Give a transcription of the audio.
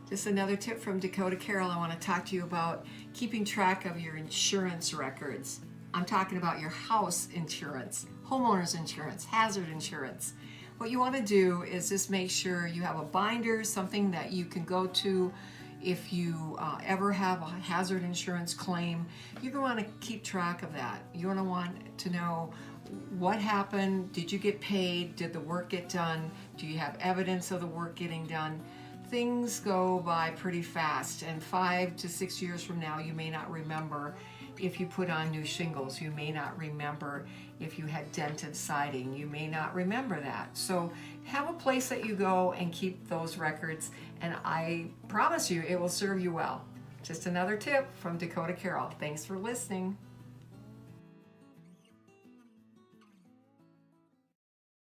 Just another tip from Dakota Carol. I want to talk to you about keeping track of your insurance records. I'm talking about your house insurance, homeowner's insurance, hazard insurance. What you want to do is just make sure you have a binder, something that you can go to if you ever have a hazard insurance claim. You're going to want to keep track of that. You're going to want to know what happened, did you get paid, did the work get done, do you have evidence of the work getting done. Things go by pretty fast, and 5 to 6 years from now you may not remember if you put on new shingles, you may not remember if you had dented siding, you may not remember that. So have a place that you go and keep those records, and I promise you it will serve you well. Just another tip from Dakota Carol. Thanks for listening.